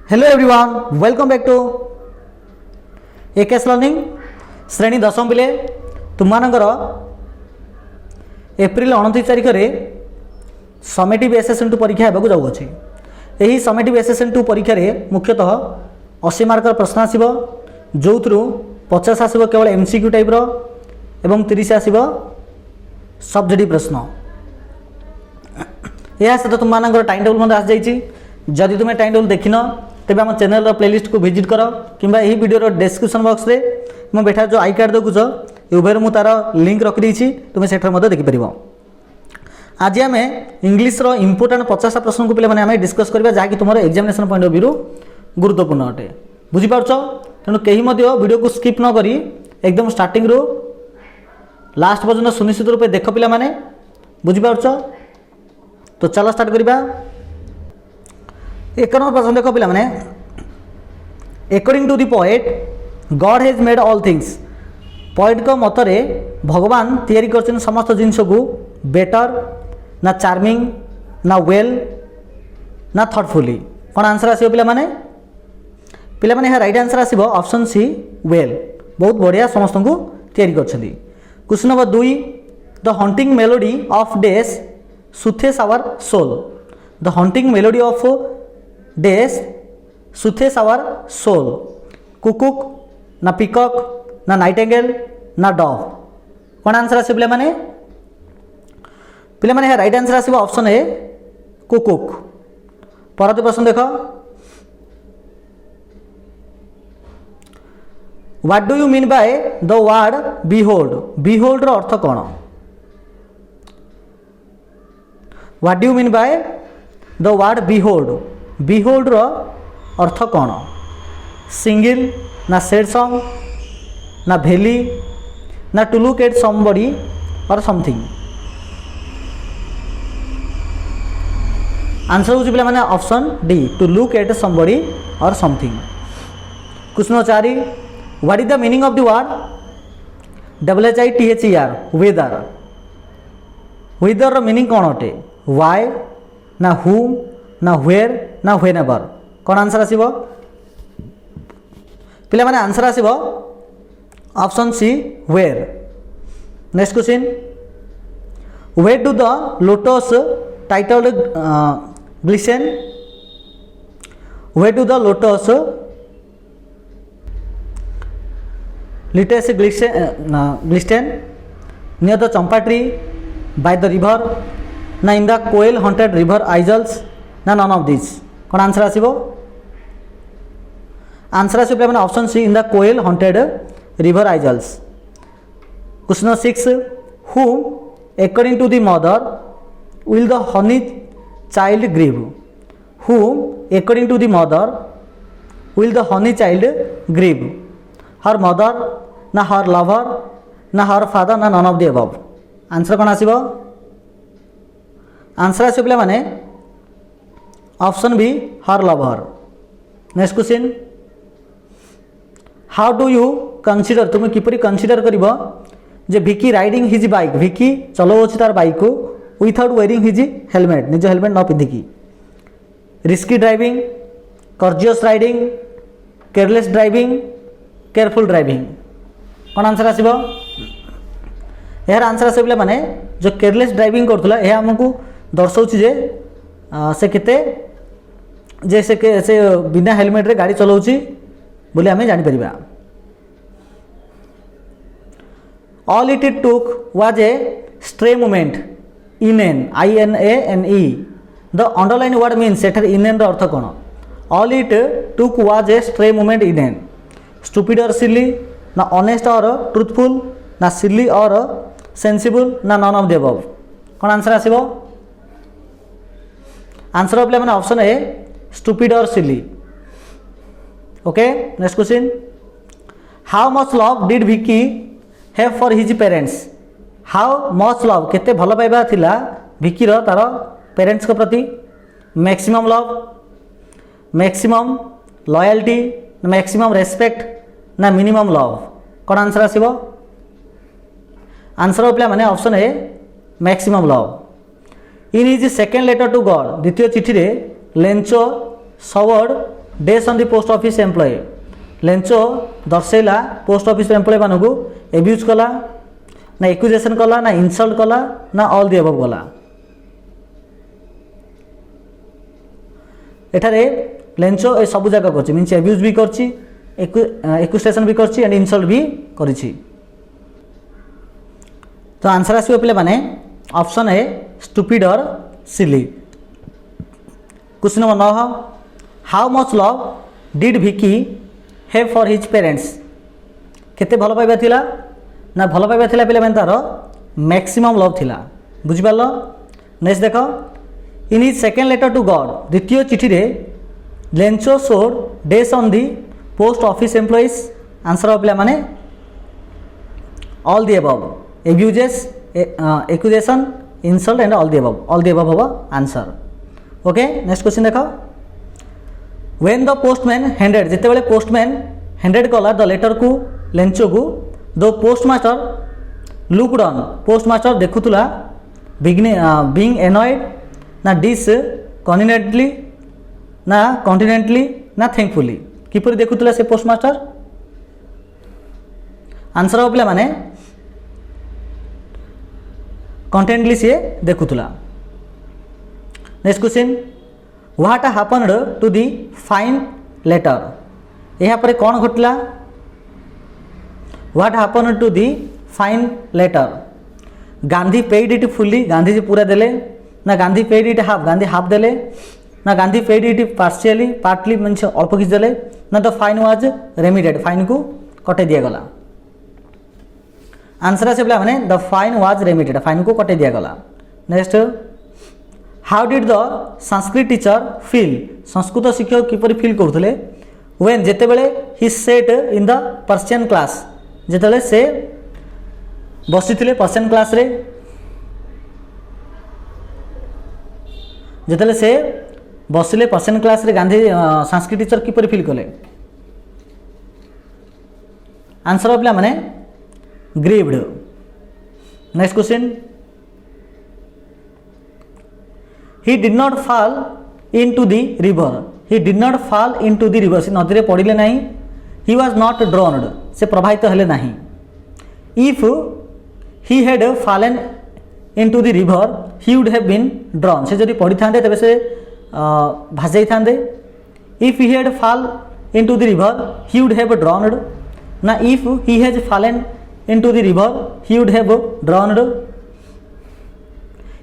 Hello everyone, welcome back to AKS learning श्रेणी 10 पिले तुमମାନଙ୍କର April 29 तारिख रे समेटिव एसेसन2 परीक्षा हेबाकू जाउअछि। एही समेटिव एसेसन2 परीक्षा रे मुख्यतः 80 मार्कर प्रश्न आसीबो, जोथरु 50 आसीबो केवल एमसीक्यू टाइप रो एवं 30 आसीबो सब्जेक्टिव प्रश्न। या सहित तुमମାନଙ୍କର टाइम टेबल मते आस जाइछि। जदि तुम टाइम टेबल देखिन तेज आम चैनल प्लेलिस्ट को विजिट कर कि वीडियो डिस्क्रिप्शन बॉक्स रे मैं बैठा जो आई कार्ड देखुच उभर मुझे तार लिंक रखिदेछि, तुम से देखिपर। आज आम इंग्लीश इंपोर्टाट 50 प्रश्न को पे आम डिस्कस करवा जहाँकि तुम एग्जामिनेशन पॉइंट ऑफ व्यू गुरुत्वपूर्ण अटे। बुझीपार तेणु कहीं वीडियो को स्किप न करी एकदम स्टार्टिंग रू लास्ट पर्यटन सुनिश्चित रूप देख पिला माने। बुझीपार तो चलो स्टार्ट करवा। एक नंबर प्रश्न देख पिला माने, according to the poet God has made all things. Poet को मतरे भगवान तैयारी करछन समस्त जिनिस को बेटर ना चार्मिंग ना वेल ना थॉटफुली। कौन आंसर आसीबो पिला माने? पिला माने राइट आंसर आसीबो ऑप्शन सी वेल। बहुत बढ़िया समस्त को तैयारी करछली। Question number 2, the haunting melody of days soothes our soul. The haunting melody of days soothes our soul. Cuckoo ना पिकॉक ना नाइटेंगेल ना डव। कौन आंसर आसे पिला माने? पिला माने राइट आंसर आसीबो ऑप्शन ए कुकुक। परत प्रश्न देख, what do you mean by the word behold. Behold रो अर्थ कौन? What do you mean by the word behold. Behold रो अर्थ कौन? सिंगल ना सैड सॉन्ग ना भेली ना to look at somebody or something. Answer हो पिला माने option D to look at somebody or something. Question 4, what is the meaning of the word WHITHER whether. Whether रो मीनिंग कौन अटे? व्हाई ना हुम ना व्हेयर ना व्हेनेवर। कौन आंसर आसीबो? पिला माने आंसर आसीबो option C where. Next question, where do the lotus titled glisten. Where do the lotus lilies glisten near the champa tree, by the river ना in the koel haunted river isles ना none of this. कौन answer आसीबो? Answer आसीबो माने option C in the koel haunted river isles. Question 6, who according to the mother will the honey child grieve. Who according to the mother will the honey child grieve. Her mother ना her lover ना her father ना none of the above. Answer कौन आसीबो? Answer आसीबो पिला माने option B her lover. Next question, how do you consider. तुम किपरि कंसीडर करिवो जे Vicky riding his bike. Vicky चलाउछि तार बाइक को विथआउट वेयरिंग हिज हेलमेट, निज हेलमेट न पिंधिकी। Risky driving, courageous riding, careless driving, careful driving. कौन आंसर आसीबो? यार आंसर आसे पिला माने जो केयरलेस ड्राइविंग करथुला ए हमकु दर्शाउछि जे से केते जे से बिना हेलमेट रे गाड़ी चलाउछि बोली आमे जानि परिबा। All it took was a stray movement in an INANE। The underline word means सेठर इन एन अर्थ कौन? All it took was a stray movement in an. Stupid और सिली ना ऑनेस्ट और ट्रूथफुल ना सिली और सेंसिबल ना नन ऑफ द अबव। कौन आंसर आसीबो? आंसर ऑफ मैंने ऑप्शन ए स्टूपिड और silly. Okay, next question, how much love did Vicky have for his parents. How much love केते भल पाइबा थिला विकी रो तार पेरेंट्स को प्रति। Maximum love, maximum loyalty, maximum respect ना मिनिमम लव। कौन आंसर आसीबो? आंसर ऑफ मैंने option A maximum love. In his second letter to God, द्वितीय चिठी रे Lencho showered dash on the post office employ Lencho दर्शेला पोस्ट ऑफिस एम्प्लॉय मानक abuse कला ना एक्यूजेशन कला ना इनसल्ट कला ना ऑल दी अबव कला एठारे लेंचो ए सब जगह करछि मींस एब्यूज भी करछि एक्यूजेशन भी करछि एंड इनसल्ट भी करछि। तो आंसर आसिबो पिले माने ऑप्शन ए स्टूपिड और silly. Question number 9 how much love did Vicky have for his parents केते भल पाइबा थिला ना भल पाइबा थिला पिले माने तार मैक्सिमम लव थिला बुझि पालो। नेक्स्ट देखो in his second letter to God द्वितीय चिठी रे Lencho showed dash on the post office employees answer हो पिला माने all the above abuses accusation insult and all the above होबो आंसर। ओके नेक्स्ट क्वेश्चन देखो व्हेन द पोस्टमैन हैंडेड जिते बेले पोस्टमैन हैंडेड कला द लेटर को Lencho को the postmaster looked on postmaster देखुतला बीइंग एनॉयड ना डिस कॉन्फिडेंटली ना कॉन्फिडेंटली ना थैंकफुली किपरि देखुतला से पोस्टमास्टर आंसर हो पिला माने कॉन्फिडेंटली से देखुतला। Next question what happened to the fine letter यहाँ पर कौन घटला what happened to the fine letter Gandhi paid it fully Gandhi ji पूरा देले ना Gandhi paid it half Gandhi half देले ना Gandhi paid it partially partly mean अल्प किसी देले ना the fine was remitted fine को कटे दिया गला आंसर आसे बोला माने the fine was remitted fine को कटे दिया गला। Next how did the Sanskrit teacher feel Sanskrit शिक्षक किपरि फील करथले व्हेन जेते बेले he sat in the Persian class जेते बेले से बसिथिले पर्शियन क्लास रे जेते बेले से बसिले पर्शियन क्लास रे गांधी संस्कृत टीचर किपरि फील कले आंसर हो पिला माने grieved. Next question he did not fall into the river he did not fall into the river से नदी रे पड़िले नहीं he was not drowned से प्रभावित हेले नहीं if he had fallen into the river he would have been drowned से जदि पड़ी थांदे तबे से भाजई थांदे if he had fall into the river he would have drowned ना if he has fallen into the river he would have drowned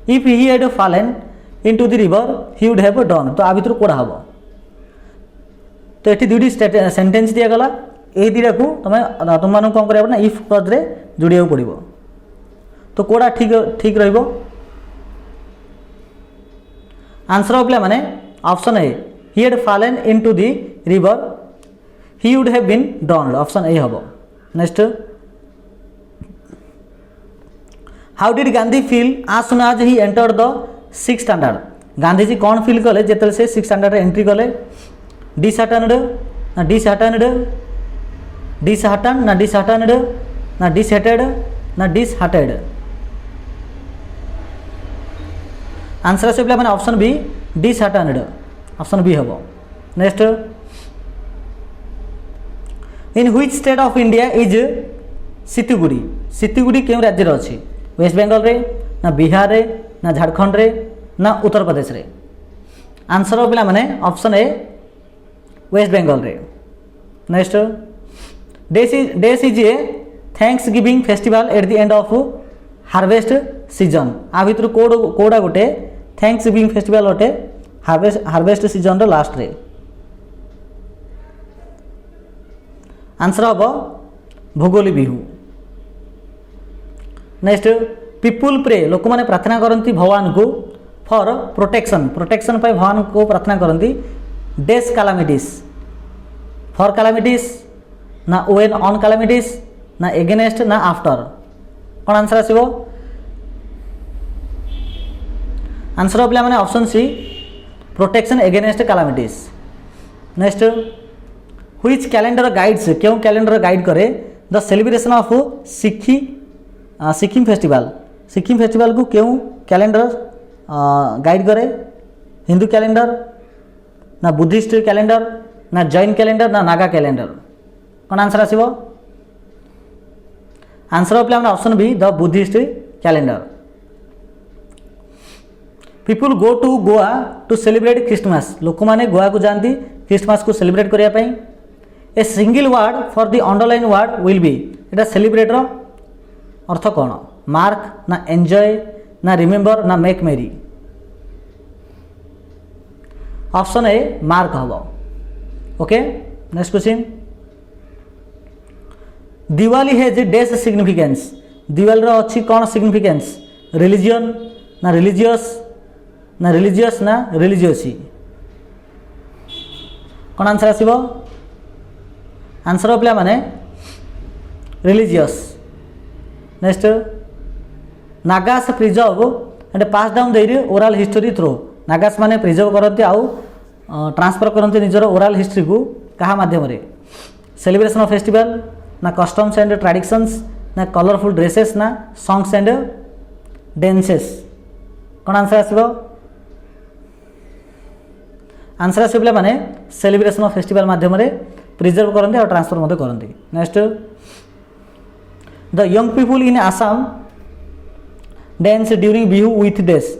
if he had fallen into the river he would have drowned तो आ भितर कोड़ा हबो तो एठी दुडी sentence दिया गला ए दिरा को तुम मानन कोन करबो ना इफ क्लॉज रे जोड़ियो पड़िबो तो कोड़ा ठीक ठीक रहइबो आंसर हो पिला माने option A he had fallen into the river he would have been drowned option A हबो। Next how did Gandhi feel as soon as he entered the 6th standard Gandhi ji कौन फील कले जेते से 6th स्टैंडर्ड एंट्री कले disheartened ना disheartened disheartened ना disheartened ना disheartened ना डिसहार्टेड आंसर से माने option B disheartened option B हबो। Next in which state of India is Siliguri Siliguri केउ राज्य रे अछि वेस्ट बेंगल रे ना बिहार रे ना झारखंड रे ना उत्तर प्रदेश रे आंसर हो पिला माने ऑप्शन ए वेस्ट बेंगल रे। Next dash is a thanksgiving festival at the end of harvest season आ भितर कोडा गोटे थैंक्स गिविंग फेस्टिवल गोटे हार्वेस्ट सीजन रो लास्ट रे आंसर हो Bhogali Bihu. Next people pray लोक माने प्रार्थना करती भगवान को फॉर प्रोटेक्शन प्रोटेक्शन पाई भगवान को प्रार्थना करती डेस कैलामिटीज फॉर कैलामिटीज ना व्हेन ऑन कैलामिटीज ना एगेनेस्ट ना आफ्टर कौन आंसर आसीबो आंसर हो पिला माने option C protection against calamities. Next which calendar guides क्यों कैलेंडर गाइड करे the celebration of Sikkim festival को क्यों कैलेंडर गाइड करे हिंदू कैलेंडर ना बुद्धिस्ट कैलेंडर ना जैन कैलेंडर ना नागा कैलेंडर कौन आंसर आसीबो आंसर हो पे option B the Buddhist calendar people go to Goa to celebrate Christmas लोक माने गोवा को जानती क्रिसमस को सेलिब्रेट करिया पई a single word for the underline word will be एटा सेलिब्रेट रो अर्थ कौन मार्क ना एंजॉय ना रिमेम्बर ना make merry option A mark हम okay next question Diwali has dash significance Diwali रो अच्छी कौन सिग्निफिकेंस रिलीजियन ना रिलीजियस ना रिलीजियसी कौन आंसर आसीबो आंसर हो पे माने religious next Nagas preserve and pass down देरी ओराल हिस्टरी थ्रू नागास माने प्रिजर्व करते आउ ट्रांसफर करते निजर ओराल हिस्ट्री को कहा माध्यम रे सेलिब्रेशन ऑफ फेस्टिवल ना कस्टम्स एंड ट्रेडिशंस ना कलरफुल ड्रेसेस ना सॉन्ग्स एंड डांसेस कौन आंसर आसीबो आंसर आसीबो माने सेलिब्रेशन ऑफ फेस्टिवल माध्यम रे प्रिजर्व करते और ट्रांसफर मते करते next the young people in Assam dance during Bihu with dash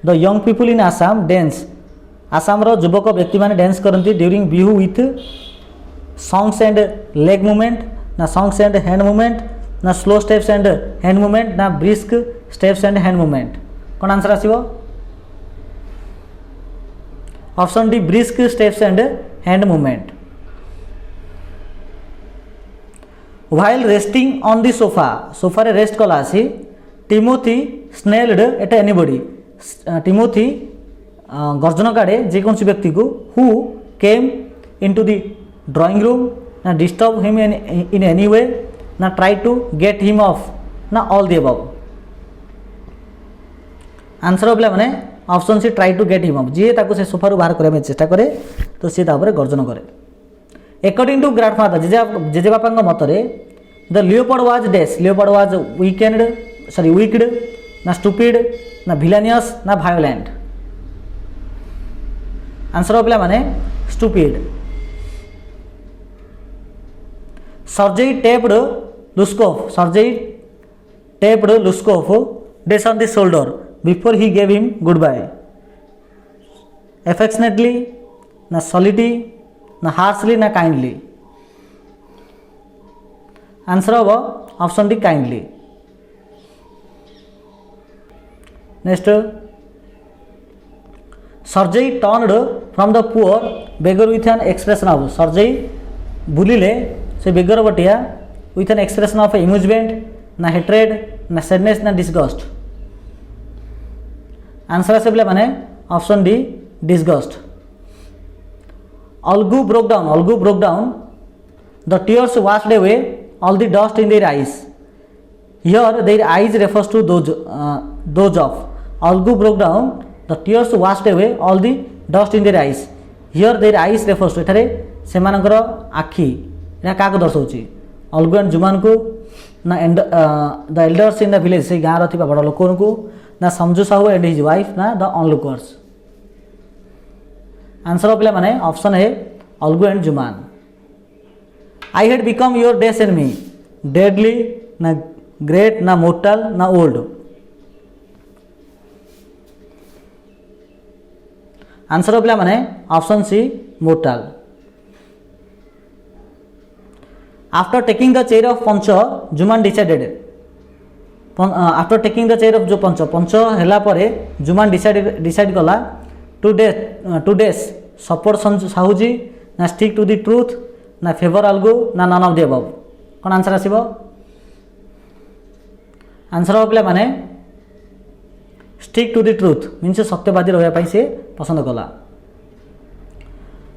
the young people in Assam dance Assam रो युवक व्यक्ति माने डांस करती during Bihu with songs and leg movement ना सॉन्ग्स एंड हैंड मूवमेंट ना slow steps and hand movement ना brisk steps and hand movement कौन answer आसीबो option D brisk steps and hand movement while resting on the sofa sofa रे rest कला आसी Timothy snarled at anybody Timothy गर्जन काढ़े जेकोसी व्यक्ति को who came into the drawing room ना disturb him in any way ना try to get him off ना ऑल द अबव आंसर हो पे माने option C try to get him off जी ताको से सोफा रु बाहर करबा चेष्टा करे तो सी तापर गर्जन करे अकॉर्डिंग टू ग्रैंडफादर जेजे बापा मतरे the leopard was dash leopard was wicked ना स्टूपिड ना विलेनियस ना वायोलेंट आंसर हो पे माने stupid Sergei tapped Lushkoff dash on the shoulder before he gave him goodbye affectionately ना सॉलिडली ना हार्शली ना काइंडली आंसर हम option D kindly next Sergei turned from the poor beggar with an expression of Sergei बुलिले से beggar बटिया with an expression of amusement ना hatred ना sadness ना डिसगस्ट आंसर आसे माने option D disgust Algu broke down the tears washed away all the dust in their eyes here their eyes refers to those of Algu broke down the tears washed away all the dust in their eyes here their eyes refers to एठारे सेमानकर आखि एटा का दर्शाउची Algu and Jumman को ना the elders in the village से गाँव रथिबा बड़ लोक को ना Samjhu Sahu and his wife ना द ऑनलुकर्स आंसर पे माने ऑप्शन है Algu and Jumman I had become your days एंड मी डेडली ना ग्रेट ना मोर्टल ना ओल्ड आंसर पे माने option C mortal after taking the chair of panch Jumman decided after taking the chair of जो पंच हैला परे जुमान डिसाइड कला टू डेस सपोर्ट साहूजी ना स्टिक टू द ट्रूथ ना फेवर अलगू ना नन ऑफ द अबव कौन आंसर आसीबो आंसर हो पे माने stick to the truth means सत्यवादी रहा पाई से पसंद कला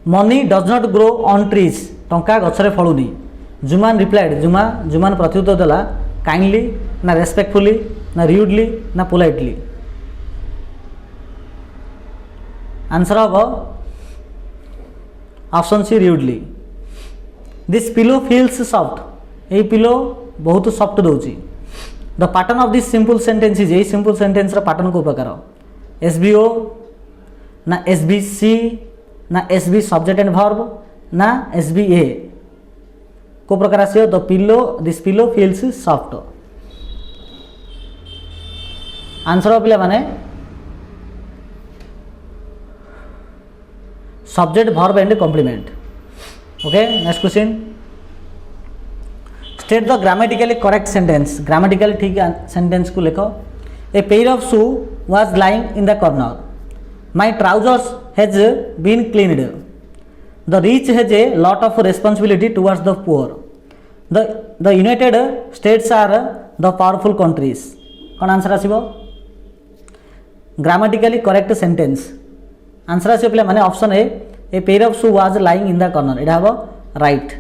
money does not grow on trees टंका गछरे फलुनी जुमान रिप्लाइड जुमान प्रत्युत्तर देला काइंडली ना रेस्पेक्टफुली ना र्यूडली ना पोलाइटली आंसर हम option C rudely this pillow feels soft ये पिलो बहुत सॉफ्ट दूची the pattern of this simple sentence is ये सिंपल सेंटेंस पैटर्न को प्रकार एसबीओ ना एसबीसी ना एसबी सब्जेक्ट एंड वर्ब ना SBA को प्रकार आसियो the pillow this pillow feels soft answer पिला माने subject verb and complement okay next question state the grammatically correct sentence grammatically ठीक सेंटेंस को लिखो a pair of shoe was lying in the corner my trousers has been cleaned the rich has a lot of responsibility towards the poor the United States are the powerful countries कौन answer आसीबो grammatically correct sentence answer आसीबो पिला माने option A pair of shoe was lying in the corner एटा हबो right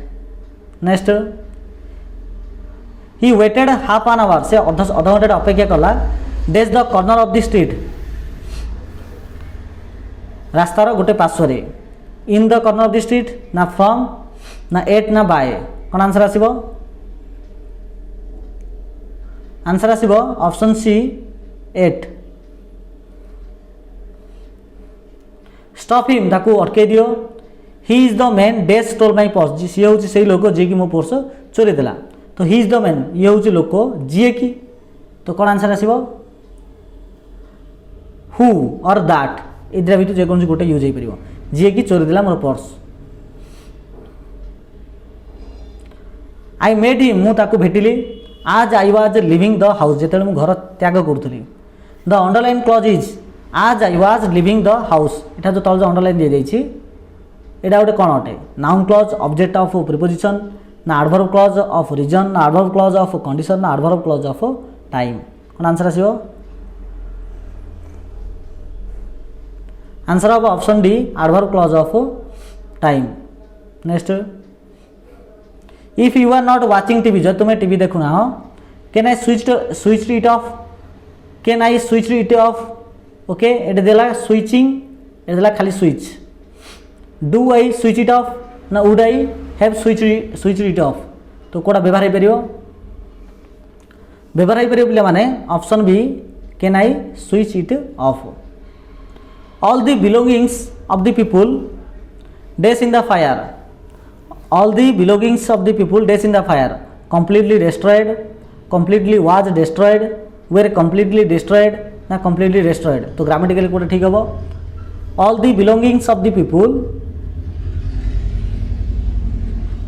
next he waited half an hour से अध घंटे अपेक्षा कला dash the corner of the street रास्तार गोटे पार्श्व in the corner of the street ना फ्रॉम ना एट ना बाय कौन आंसर आसीबो आंसर आसीबो option C at stop him ताकू अटके दियो he is the man dash stole my purse C who से लोक जी की मो पर्स चोरी देला तो ही इज द मैन ये हूँ लोक जी की तो कौन आंसर आसीबो हु और दैट इधर भी जेकोसी गोटे यूज हो पार जी की चोरी देला मोर पर्स आई मेड हिम मु ताकू भेटिली आज I was living the house जिते मुझे घर त्याग करूली द अंडरलाइन क्लॉज इज आज I was living the house एटा जो तल जो अंडरलाइन दी जाइए एटा गोटे कौन अटे noun clause object of preposition ना एडवर्ब क्लॉज ऑफ रीजन ना एडवर्ब क्लॉज ऑफ कंडीशन ना एडवर्ब क्लॉज ऑफ टाइम कौन आंसर आसीबो answer of option D adverb clause of time next if you are not watching TV जब तुम्हें TV देखुना हो can I switch it off can I switch it off okay ये देला switching ये देला खाली switch do I switch it of ना would I have switch it of तो कोड़ा व्यवहार हो पार व्यवहार हो पार पे माने option B can I switch it off all the belongings of the people days in the fire all the belongings of the people days in the fire completely destroyed completely was destroyed were completely destroyed ना completely destroyed तो grammatically कोटे ठीक हम all the belongings of the people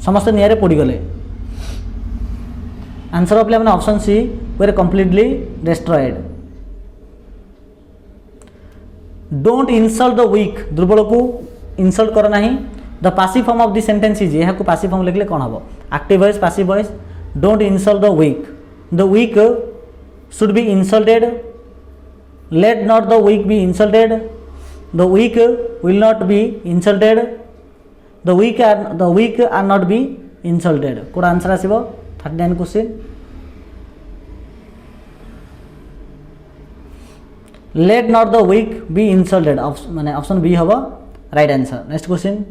समस्त निआरे पड़गले answer of मैंने option C were completely destroyed don't insult the weak दुर्बल को इनसल्ट कर ना the passive form of the sentence is यहाँ को पासिव फॉर्म लिखले कौन हम active voice passive voice don't insult the weak should be insulted let not the weak be insulted the weak will not be insulted the weak are not be insulted कोड answer आसीबो 39 question let not the weak be insulted माने option B हबो right answer next question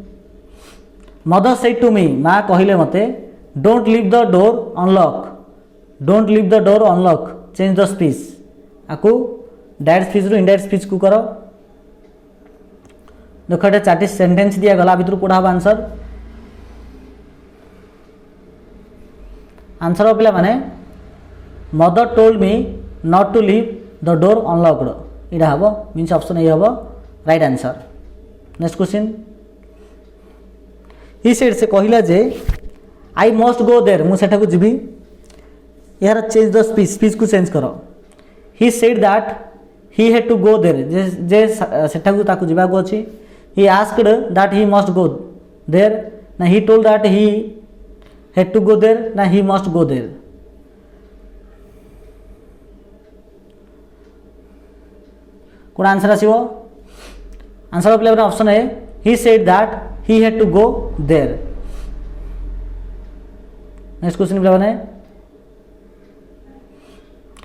mother said to me माँ कहले मते don't leave the door unlock don't leave the door unlock change the speech आकु direct speech रु indirect speech को करो देख ये 4 सेंटेंस दिया गला भितर कोड़ा हम आंसर आंसर हो पिला माने mother told me not to leave the door unlocked इडा हबो मींस ऑप्शन ए हबो right answer next question he said से कहिला जे आई मस्ट गो देयर मु सेठा को जिबी यार चेंज द स्पीच स्पीच को चेंज करो he said that he had to go there जे सेठा को ताको जिबा को अछि he asked that he must go there na he told that he had to go there na he must go there कोन आंसर आसीबो आंसर ऑफ लेवल ऑप्शन है he said that he had to go there next question पे बने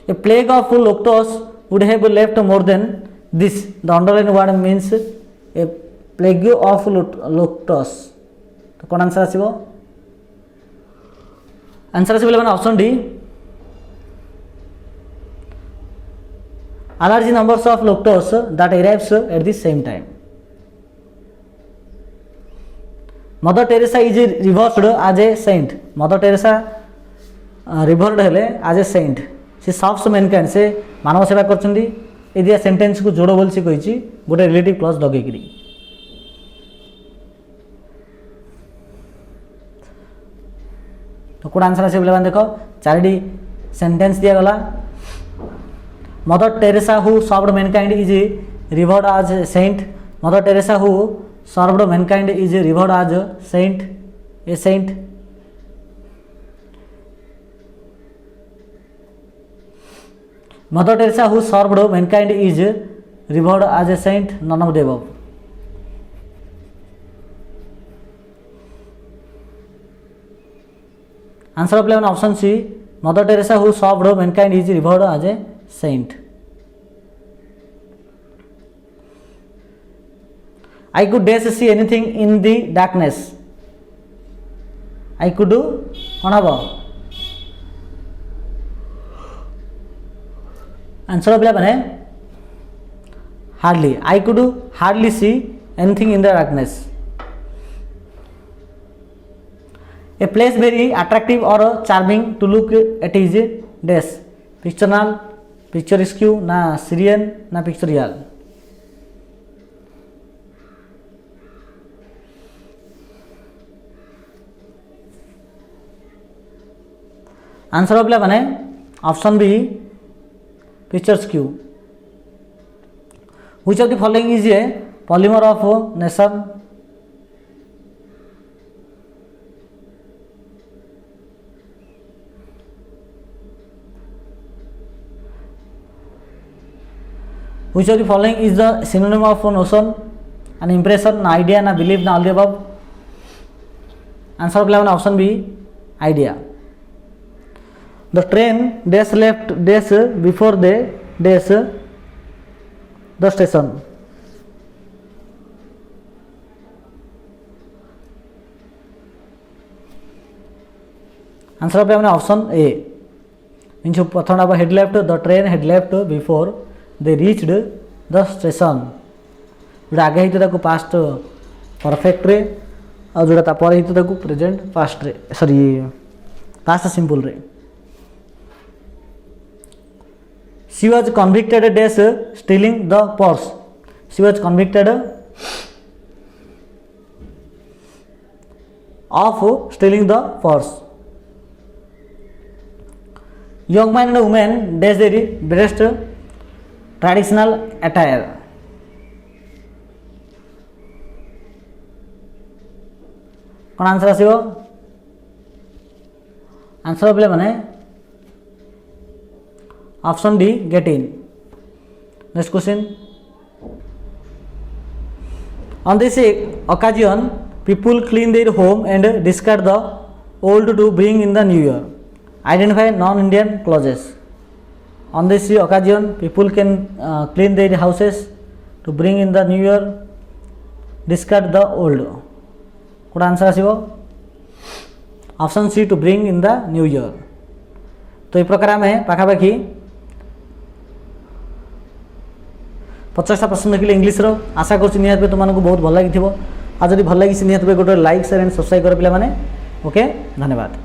a plague of locusts would have left more than this the underlined word means a plague of locusts तो कौन answer आसीबो answer आसीबो माने option D allergy numbers of locusts that arrives at the same time Mother Teresa is revered as a saint Mother Teresa revered हेले as a saint she serves mankind से मानव सेवा करछंदी ए दिया सेंटेंस को जोड़ बोल सी कहिछि गोटे रिलेटिव क्लॉज लगेकरी तो कोड आंसर आसे बोले देखो चारडी सेंटेंस दिया गला Mother Teresa who served mankind is revered as saint Mother Teresa who served mankind is revered as saint a saint Mother Teresa who served mankind is revered as a saint none of the above answer of 11 option C Mother Teresa who served mankind is revered as a saint I could dash see anything in the darkness I could do कौन हम answer of 11 है hardly I could hardly see anything in the darkness a place very attractive or charming to look at is dash fictional picturesque ना Syrian ना pictorial answer of 11 है option B pictures Q which of the following is a polymer of nation which of the following is the synonym of notion an impression ना idea ना believe ना all the above answer of 11 option B idea The train dash left dash before the dash the station. Answer of option A. Means प्रथम अब head left the train head left before they reached the station. जोड़ा आगे ही तो ताको past perfect रे और जोड़ा तापर ही तो ताको present past रे sorry past simple रे She was convicted dash stealing the purse. She was convicted of stealing the purse. Young man and woman dash their best traditional attire. कौन आंसर आसिबो आंसर बोले माने option D get in next question on this occasion people clean their home and discard the old to bring in the new year identify non-Indian clauses on this occasion people can clean their houses to bring in the new year discard the old code answer आसिबो option C to bring in the new year तो ये प्रकार आम पाखापाखि 50टा प्रश्न देखिले English रो आशा करछि निहात तुमको बहुत भल लगी आज जब भल लगी निहात गोटे लाइक शेयर एंड सब्सक्राइब कर पे ओके धन्यवाद।